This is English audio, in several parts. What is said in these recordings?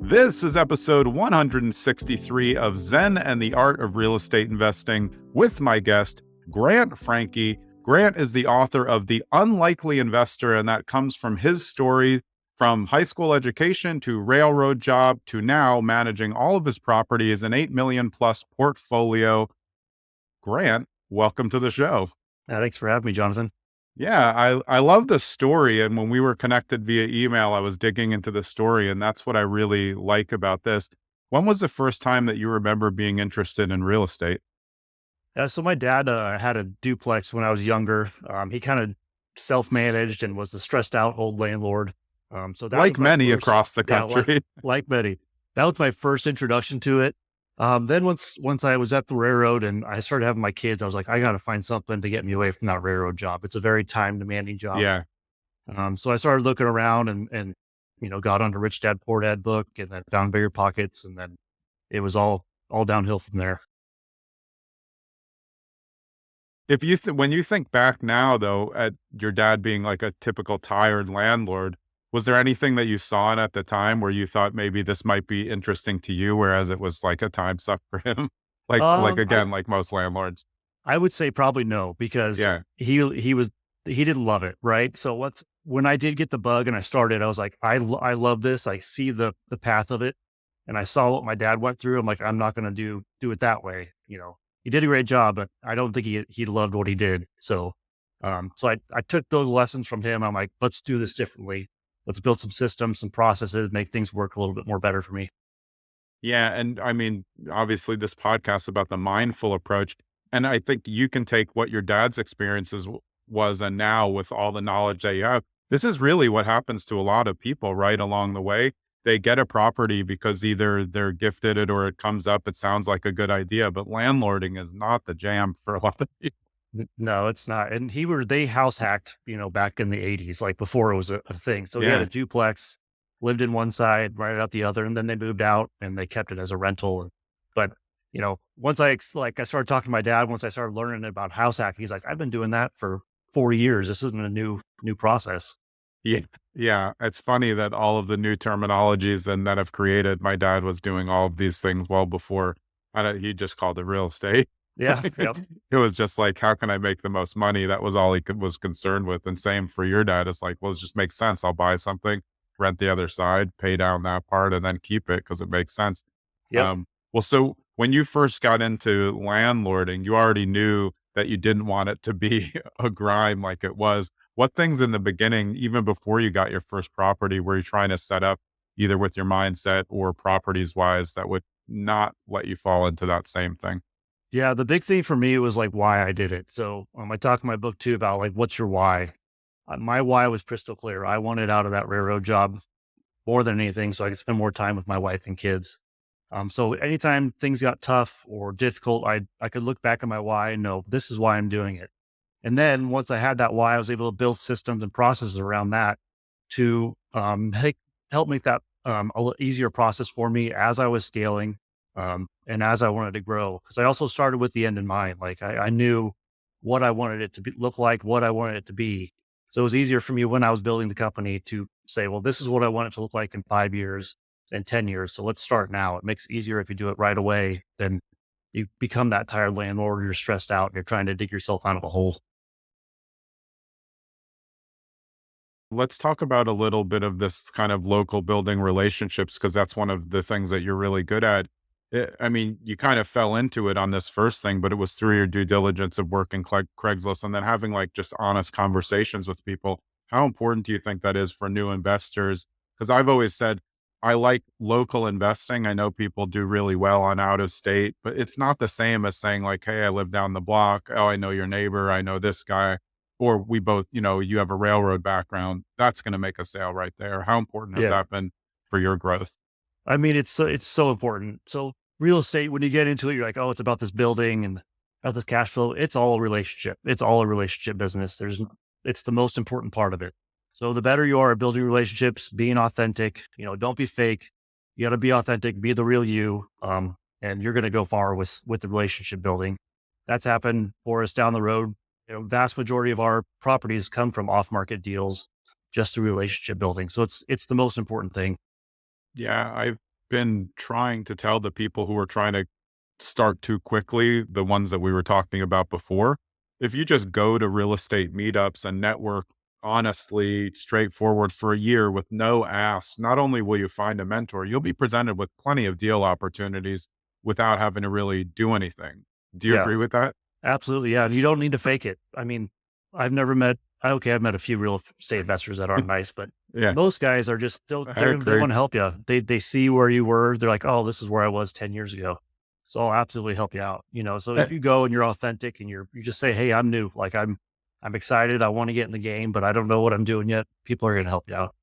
This is episode 163 of Zen and the Art of Real Estate Investing with my guest, Grant Francke. Grant is the author of The Unlikely Investor, and that comes from his story from high school education to railroad job to now managing all of his properties, an 8 million plus portfolio. Grant, welcome to the show. Thanks for having me, Jonathan. Yeah, I love the story. And when we were connected via email, I was digging into the story, and that's what I really like about this. When was the first time that you remember being interested in real estate? So my dad had a duplex when I was younger. He kind of self-managed and was the stressed out old landlord. So that Like was my many first, across the yeah, country. like many. That was my first introduction to it. Then once I was at the railroad and I started having my kids, I was like, I got to find something to get me away from that railroad job. It's a very time demanding job. Yeah. So I started looking around and got on the Rich Dad Poor Dad book and then found Bigger Pockets, and then it was all downhill from there. If you when you think back now, though, at your dad being like a typical tired landlord, was there anything that you saw in at the time where you thought maybe this might be interesting to you, whereas it was like a time suck for him? Like I again, like most landlords. I would say probably no, because Yeah. he didn't love it, right? So when I did get the bug and I started, I was like, I love this. I see the path of it, and I saw what my dad went through. I'm like, I'm not going to do it that way. He did a great job, but I don't think he loved what he did. So I took those lessons from him. I'm like, let's do this differently. Let's build some systems, some processes, make things work a little bit more better for me. Yeah. And I mean, obviously, this podcast is about the mindful approach. And I think you can take what your dad's experiences was, and now with all the knowledge that you have, this is really what happens to a lot of people right along the way. They get a property because either they're gifted it or it comes up. It sounds like a good idea, but landlording is not the jam for a lot of people. No, it's not. And they house hacked, back in the 80s, like before it was a thing. So he had a Yeah. duplex, lived in one side, rented out the other, and then they moved out and they kept it as a rental. But, once I started talking to my dad, once I started learning about house hacking, he's like, I've been doing that for 4 years. This isn't a new process. Yeah. Yeah. It's funny that all of the new terminologies and that have created, my dad was doing all of these things well before. He just called it real estate. Yeah. Yep. It was just like, how can I make the most money? That was all was concerned with. And same for your dad. It's like, well, it just makes sense. I'll buy something, rent the other side, pay down that part, and then keep it because it makes sense. Yep. Well, so when you first got into landlording, you already knew that you didn't want it to be a grind like it was. What things in the beginning, even before you got your first property, were you trying to set up either with your mindset or properties wise that would not let you fall into that same thing? Yeah. The big thing for me was like why I did it. So I talk in my book too about like, what's your why? My why was crystal clear. I wanted out of that railroad job more than anything so I could spend more time with my wife and kids. So anytime things got tough or difficult, I could look back at my why and know this is why I'm doing it. And then once I had that why, I was able to build systems and processes around that to help make that a little easier process for me as I was scaling and as I wanted to grow. Because I also started with the end in mind. Like I knew what I wanted it to look like, what I wanted it to be. So it was easier for me when I was building the company to say, well, this is what I want it to look like in 5 years and 10 years. So let's start now. It makes it easier if you do it right away. Then you become that tired landlord. You're stressed out. You're trying to dig yourself out of a hole. Let's talk about a little bit of this kind of local building relationships, because that's one of the things that you're really good at. I mean, you kind of fell into it on this first thing, but it was through your due diligence of working Craigslist and then having like just honest conversations with people. How important do you think that is for new investors? Because I've always said I like local investing. I know people do really well on out of state, but it's not the same as saying like, hey, I live down the block. Oh, I know your neighbor. I know this guy. Or we both, you have a railroad background. That's going to make a sale right there. How important has Yeah. that been for your growth? I mean, it's so important. So real estate, when you get into it, you're like, oh, it's about this building and about this cash flow. It's all a relationship. It's all a relationship business. It's the most important part of it. So the better you are at building relationships, being authentic, don't be fake. You got to be authentic, be the real you. And you're going to go far with the relationship building. That's happened for us down the road. Vast majority of our properties come from off-market deals, just through relationship building. So it's the most important thing. Yeah, been trying to tell the people who are trying to start too quickly, the ones that we were talking about before. If you just go to real estate meetups and network honestly, straightforward for a year with no ask, not only will you find a mentor, you'll be presented with plenty of deal opportunities without having to really do anything. Do you Yeah, agree with that? absolutely. Yeah. And you don't need to fake it. I mean, I've met a few real estate investors that aren't nice, but Yeah, most guys are just, I they agree. want to help you. They see where you were. They're like, oh, this is where I was 10 years ago. So I'll absolutely help you out. So Uh, if you go and you're authentic and you just say, hey, I'm new. Like I'm excited. I want to get in the game, but I don't know what I'm doing yet. People are going to help you out.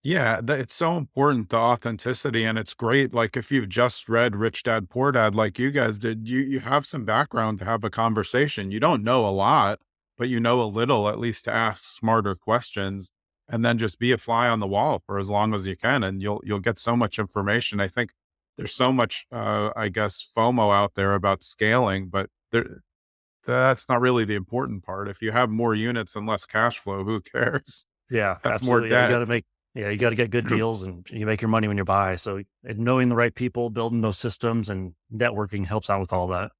Yeah, it's so important, the authenticity, and it's great. Like if you've just read Rich Dad Poor Dad, like you guys did, you have some background to have a conversation. You don't know a lot, but you know a little, at least to ask smarter questions, and then just be a fly on the wall for as long as you can, and you'll get so much information. I think there's so much, I guess, FOMO out there about scaling, but that's not really the important part. If you have more units and less cash flow, who cares? Yeah, That's more absolutely. Yeah, debt. you got to get good deals and you make your money when you buy. So and knowing the right people, building those systems and networking helps out with all that.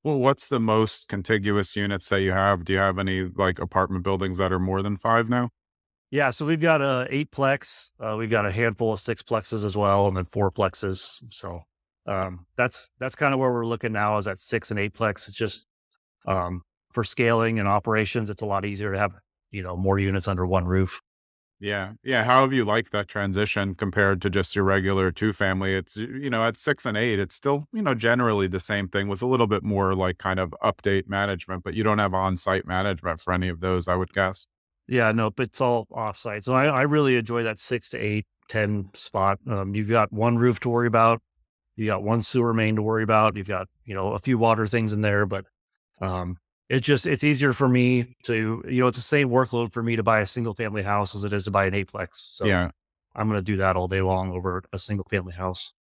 Well, what's the most contiguous units that you have? Do you have any like apartment buildings that are more than 5 now? Yeah, so we've got a eightplex, we've got a handful of sixplexes as well, and then fourplexes. So that's kind of where we're looking now is at six and eightplex. It's just um, for scaling and operations, it's a lot easier to have more units under one roof. Yeah. Yeah, how have you liked that transition compared to just your regular 2 family? It's, at 6 and 8, it's still, generally the same thing with a little bit more like kind of update management, but you don't have on-site management for any of those, I would guess. Yeah, no, but it's all offsite. So I really enjoy that 6 to 8, 10 spot. You've got one roof to worry about. You got one sewer main to worry about. You've got, a few water things in there, but um, it's easier for me to, it's the same workload for me to buy a single family house as it is to buy an eightplex. So Yeah. I'm going to do that all day long over a single family house.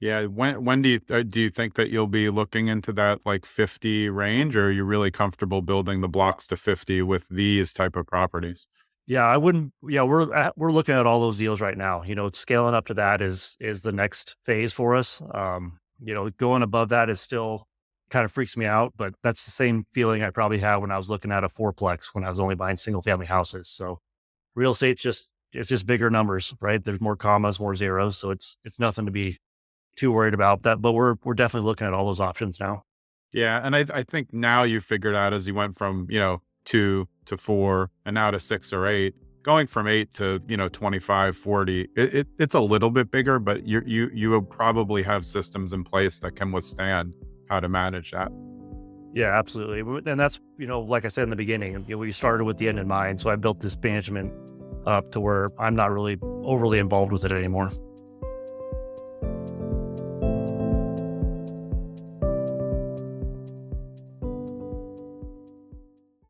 Yeah, when do you think that you'll be looking into that, like, 50 range, or are you really comfortable building the blocks to 50 with these type of properties? Yeah, I wouldn't. Yeah, we're looking at all those deals right now. Scaling up to that is the next phase for us. Going above that is still kind of freaks me out, but that's the same feeling I probably had when I was looking at a fourplex when I was only buying single family houses. So real estate's just it's just bigger numbers, right? There's more commas, more zeros, so it's nothing to be too worried about that. But we're definitely looking at all those options now. Yeah, and I think now you figured out as you went from, 2 to 4 and now to 6 or 8, going from 8 to, 25, 40, it's a little bit bigger, but you will probably have systems in place that can withstand how to manage that. Yeah, absolutely. And that's, like I said in the beginning, we started with the end in mind. So I built this management up to where I'm not really overly involved with it anymore.